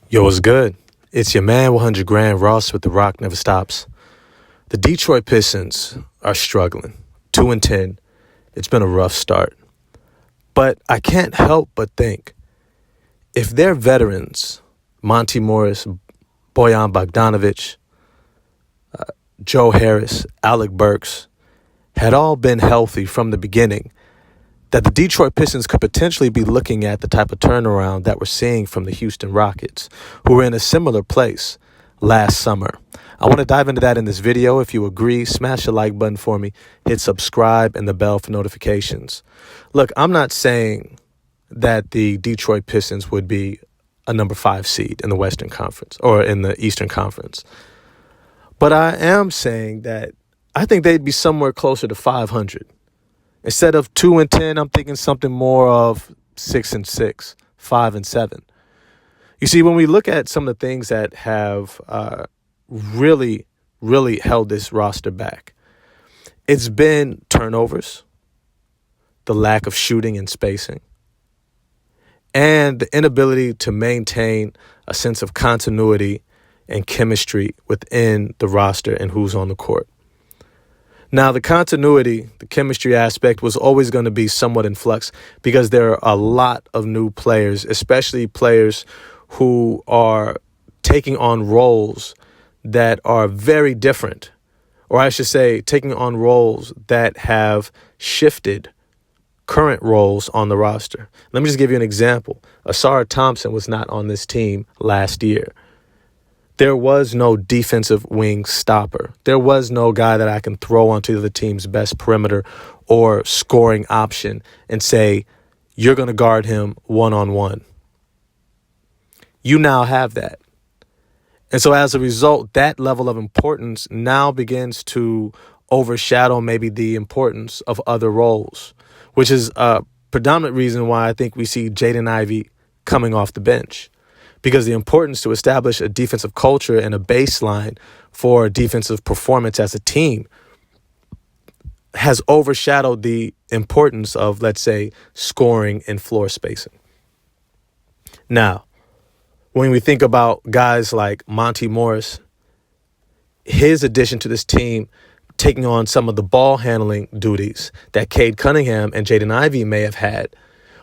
Yo, what's good? It's your man, 100 Grand Ross with The Rock Never Stops. The Detroit Pistons are struggling. 2-10. It's been a rough start. But I can't help but think, if their veterans, Monty Morris, Bojan Bogdanovic, Joe Harris, Alec Burks, had all been healthy from the beginning, that the Detroit Pistons could potentially be looking at the type of turnaround that we're seeing from the Houston Rockets, who were in a similar place last summer. I want to dive into that in this video. If you agree, smash the like button for me, hit subscribe and the bell for notifications. Look, I'm not saying that the Detroit Pistons would be a number 5 seed in the Western Conference or in the Eastern Conference. But I am saying that I think they'd be somewhere closer to 500. Instead of 2-10, I'm thinking something more of 6-6, 5-7. You see, when we look at some of the things that have really held this roster back, it's been turnovers, the lack of shooting and spacing, and the inability to maintain a sense of continuity and chemistry within the roster and who's on the court. Now, the continuity, the chemistry aspect was always going to be somewhat in flux because there are a lot of new players, especially players who are taking on roles that are very different, or I should say taking on roles that have shifted current roles on the roster. Let me just give you an example. Asar Thompson was not on this team last year. There was no defensive wing stopper. There was no guy that I can throw onto the team's best perimeter or scoring option and say, you're going to guard him one-on-one. You now have that. And so as a result, that level of importance now begins to overshadow maybe the importance of other roles, which is a predominant reason why I think we see Jaden Ivey coming off the bench. Because the importance to establish a defensive culture and a baseline for defensive performance as a team has overshadowed the importance of, let's say, scoring and floor spacing. Now, when we think about guys like Monty Morris, his addition to this team taking on some of the ball handling duties that Cade Cunningham and Jaden Ivey may have had,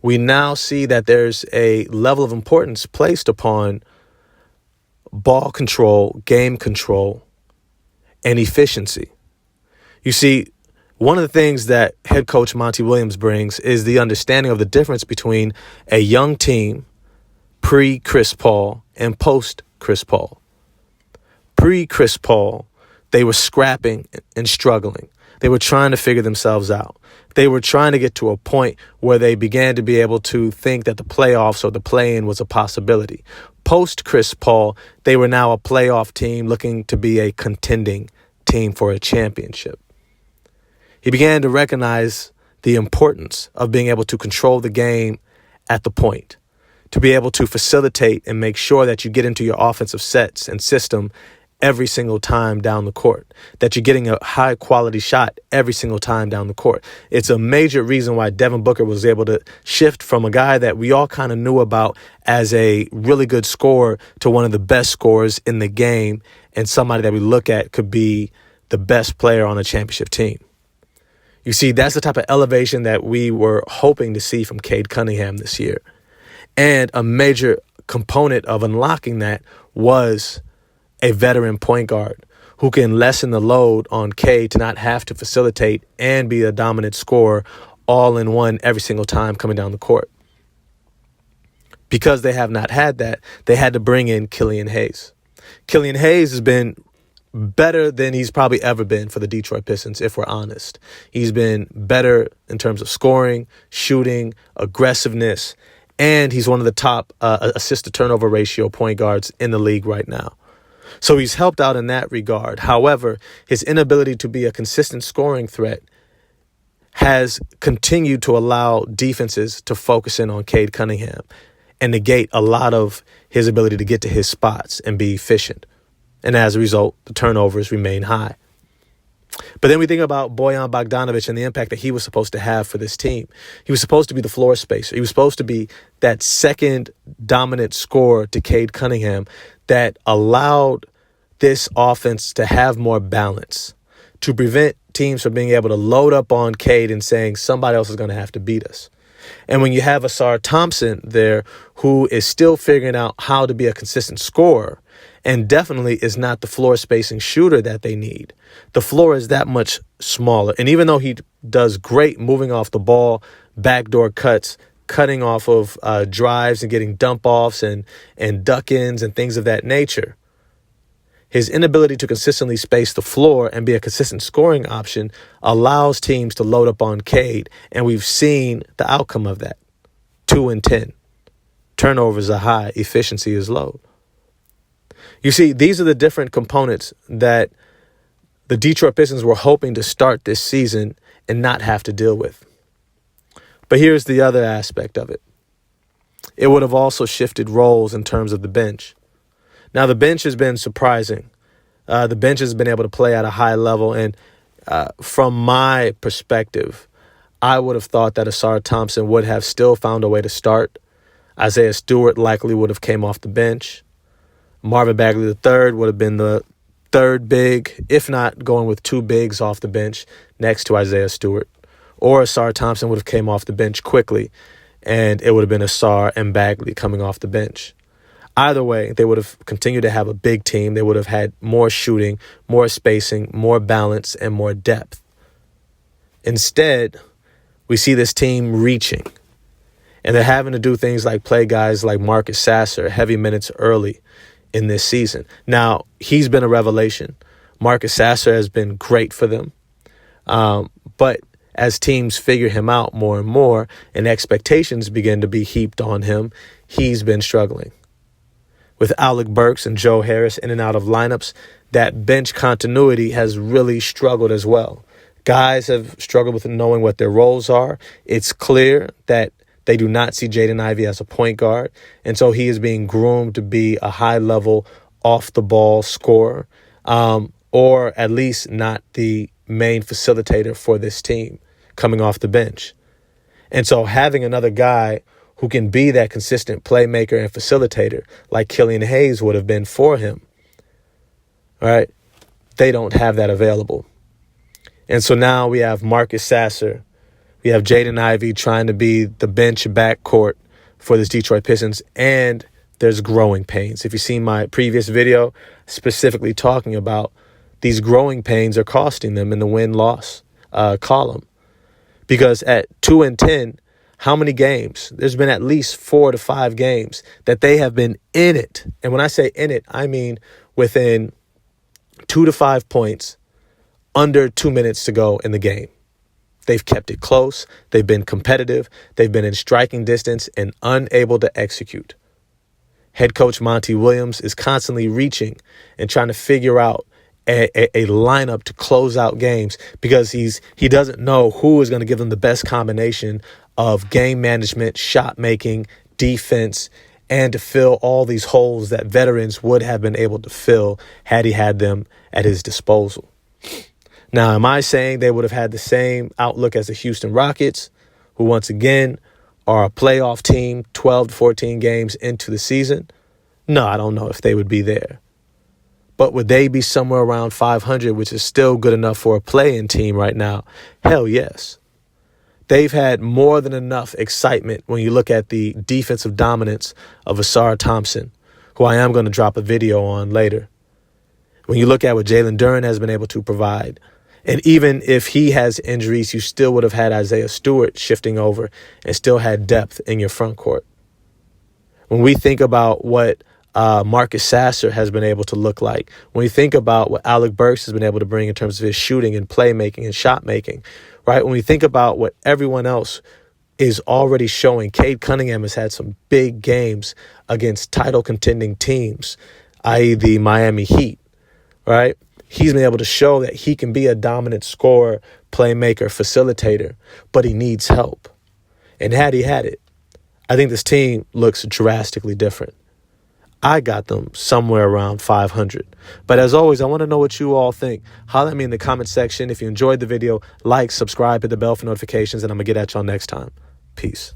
we now see that there's a level of importance placed upon ball control, game control, and efficiency. You see, one of the things that head coach Monty Williams brings is the understanding of the difference between a young team pre-Chris Paul and post-Chris Paul. Pre-Chris Paul, they were scrapping and struggling. They were trying to figure themselves out. They were trying to get to a point where they began to be able to think that the playoffs or the play-in was a possibility. Post Chris Paul, they were now a playoff team looking to be a contending team for a championship. He began to recognize the importance of being able to control the game at the point, to be able to facilitate and make sure that you get into your offensive sets and system every single time down the court, that you're getting a high quality shot every single time down the court. It's a major reason why Devin Booker was able to shift from a guy that we all kind of knew about as a really good scorer to one of the best scorers in the game and somebody that we look at could be the best player on a championship team. You see, that's the type of elevation that we were hoping to see from Cade Cunningham this year. And a major component of unlocking that was a veteran point guard who can lessen the load on Cade to not have to facilitate and be a dominant scorer all in one every single time coming down the court. Because they have not had that, they had to bring in Killian Hayes. Killian Hayes has been better than he's probably ever been for the Detroit Pistons, if we're honest. He's been better in terms of scoring, shooting, aggressiveness, and he's one of the top assist-to-turnover ratio point guards in the league right now. So he's helped out in that regard. However, his inability to be a consistent scoring threat has continued to allow defenses to focus in on Cade Cunningham and negate a lot of his ability to get to his spots and be efficient. And as a result, the turnovers remain high. But then we think about Bojan Bogdanovic and the impact that he was supposed to have for this team. He was supposed to be the floor spacer. He was supposed to be that second dominant scorer to Cade Cunningham that allowed this offense to have more balance, to prevent teams from being able to load up on Cade and saying somebody else is going to have to beat us. And when you have Ausar Thompson there, who is still figuring out how to be a consistent scorer and definitely is not the floor spacing shooter that they need, the floor is that much smaller. And even though he does great moving off the ball, backdoor cuts, cutting off of drives and getting dump offs and duck-ins and things of that nature, his inability to consistently space the floor and be a consistent scoring option allows teams to load up on Cade, and we've seen the outcome of that. 2-10. Turnovers are high, efficiency is low. You see, these are the different components that the Detroit Pistons were hoping to start this season and not have to deal with. But here's the other aspect of it. It would have also shifted roles in terms of the bench. Now, the bench has been surprising. The bench has been able to play at a high level. And from my perspective, I would have thought that Ausar Thompson would have still found a way to start. Isaiah Stewart likely would have came off the bench. Marvin Bagley III would have been the third big, if not going with two bigs off the bench next to Isaiah Stewart. Or Ausar Thompson would have came off the bench quickly, and it would have been Ausar and Bagley coming off the bench. Either way, they would have continued to have a big team. They would have had more shooting, more spacing, more balance, and more depth. Instead, we see this team reaching, and they're having to do things like play guys like Marcus Sasser heavy minutes early in this season. Now, he's been a revelation. Marcus Sasser has been great for them. But as teams figure him out more and more and expectations begin to be heaped on him, he's been struggling. With Alec Burks and Joe Harris in and out of lineups, that bench continuity has really struggled as well. Guys have struggled with knowing what their roles are. It's clear that they do not see Jaden Ivey as a point guard, and so he is being groomed to be a high-level, off-the-ball scorer, or at least not the main facilitator for this team coming off the bench. And so having another guy who can be that consistent playmaker and facilitator like Killian Hayes would have been for him, all right, they don't have that available. And so now we have Marcus Sasser. We have Jaden Ivey trying to be the bench backcourt for this Detroit Pistons, and there's growing pains. If you've seen my previous video specifically talking about these growing pains are costing them in the win-loss column. Because at 2-10, how many games? There's been at least 4 to 5 games that they have been in it. And when I say in it, I mean within 2 to 5 points under 2 minutes to go in the game. They've kept it close. They've been competitive. They've been in striking distance and unable to execute. Head coach Monty Williams is constantly reaching and trying to figure out a lineup to close out games because he doesn't know who is going to give them the best combination of game management, shot making, defense, and to fill all these holes that veterans would have been able to fill had he had them at his disposal. Now, am I saying they would have had the same outlook as the Houston Rockets, who once again are a playoff team 12 to 14 games into the season? No, I don't know if they would be there. But would they be somewhere around 500, which is still good enough for a play-in team right now? Hell yes. They've had more than enough excitement when you look at the defensive dominance of Ausar Thompson, who I am going to drop a video on later. When you look at what Jalen Duren has been able to provide, and even if he has injuries, you still would have had Isaiah Stewart shifting over and still had depth in your front court. When we think about what Marcus Sasser has been able to look like, when we think about what Alec Burks has been able to bring in terms of his shooting and playmaking and shot making, right? When we think about what everyone else is already showing, Cade Cunningham has had some big games against title contending teams, i.e. the Miami Heat, right? He's been able to show that he can be a dominant scorer, playmaker, facilitator, but he needs help. And had he had it, I think this team looks drastically different. I got them somewhere around 500. But as always, I want to know what you all think. Holler at me in the comment section. If you enjoyed the video, like, subscribe, hit the bell for notifications, and I'm going to get at y'all next time. Peace.